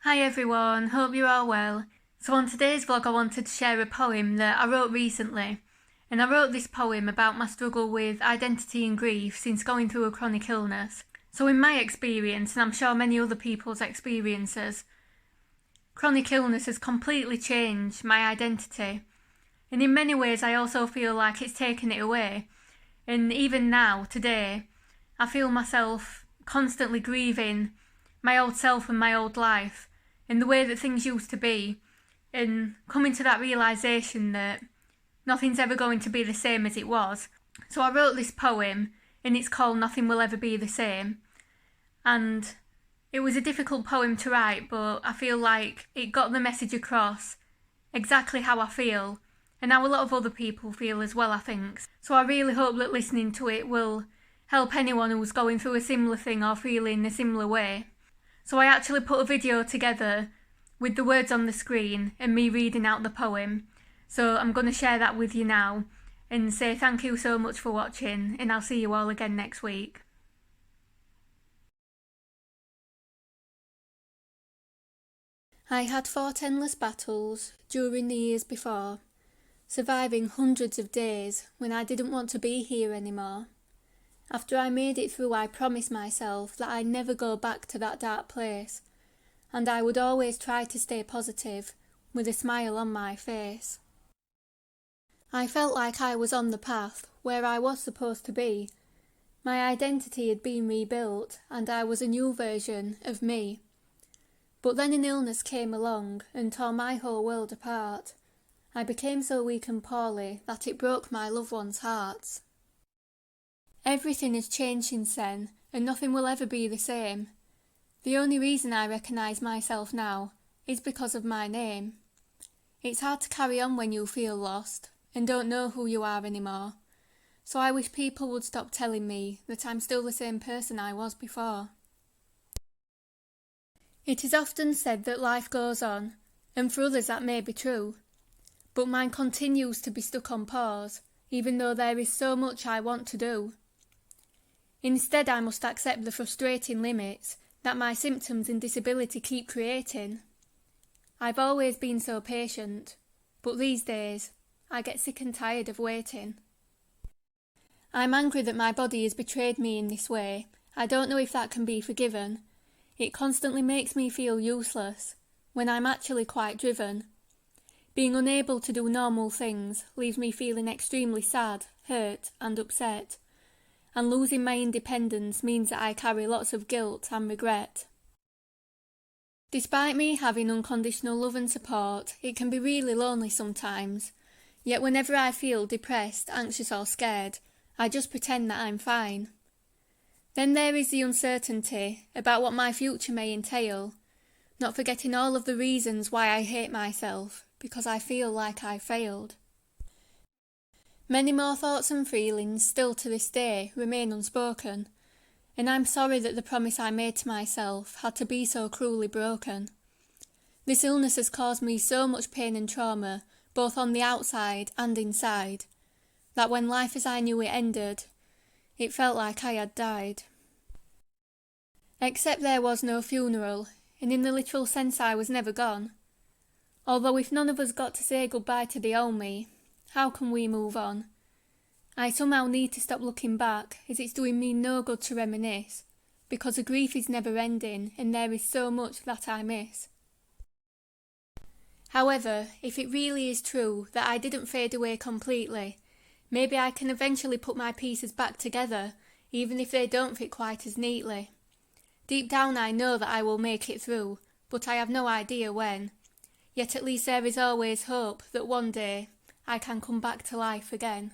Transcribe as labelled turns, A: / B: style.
A: Hi everyone, hope you're all well. So on today's vlog I wanted to share a poem that I wrote recently. And I wrote this poem about my struggle with identity and grief since going through a chronic illness. So in my experience, and I'm sure many other people's experiences, chronic illness has completely changed my identity. And in many ways I also feel like it's taken it away. And even now, today, I feel myself constantly grieving my old self and my old life and the way that things used to be, and coming to that realisation that nothing's ever going to be the same as it was. So I wrote this poem and it's called Nothing Will Ever Be the Same, and it was a difficult poem to write, but I feel like it got the message across exactly how I feel and how a lot of other people feel as well, I think. So I really hope that listening to it will help anyone who's going through a similar thing or feeling a similar way. So I actually put a video together with the words on the screen and me reading out the poem. So I'm going to share that with you now and say thank you so much for watching, and I'll see you all again next week. I had fought endless battles during the years before, surviving hundreds of days when I didn't want to be here anymore. After I made it through, I promised myself that I'd never go back to that dark place, and I would always try to stay positive, with a smile on my face. I felt like I was on the path where I was supposed to be. My identity had been rebuilt, and I was a new version of me. But then an illness came along and tore my whole world apart. I became so weak and poorly that it broke my loved ones' hearts. Everything has changed since then, and nothing will ever be the same. The only reason I recognise myself now is because of my name. It's hard to carry on when you feel lost and don't know who you are anymore, so I wish people would stop telling me that I'm still the same person I was before. It is often said that life goes on, and for others that may be true, but mine continues to be stuck on pause, even though there is so much I want to do. Instead, I must accept the frustrating limits that my symptoms and disability keep creating. I've always been so patient, but these days, I get sick and tired of waiting. I'm angry that my body has betrayed me in this way. I don't know if that can be forgiven. It constantly makes me feel useless, when I'm actually quite driven. Being unable to do normal things leaves me feeling extremely sad, hurt, and upset. And losing my independence means that I carry lots of guilt and regret. Despite me having unconditional love and support, it can be really lonely sometimes. Yet whenever I feel depressed, anxious or scared, I just pretend that I'm fine. Then there is the uncertainty about what my future may entail, not forgetting all of the reasons why I hate myself, because I feel like I failed. Many more thoughts and feelings still to this day remain unspoken, and I'm sorry that the promise I made to myself had to be so cruelly broken. This illness has caused me so much pain and trauma, both on the outside and inside, that when life as I knew it ended, it felt like I had died. Except there was no funeral, and in the literal sense I was never gone. Although if none of us got to say goodbye to the old me, how can we move on? I somehow need to stop looking back, as it's doing me no good to reminisce, because the grief is never ending and there is so much that I miss. However, if it really is true that I didn't fade away completely, maybe I can eventually put my pieces back together, even if they don't fit quite as neatly. Deep down I know that I will make it through, but I have no idea when. Yet at least there is always hope that one day I can come back to life again.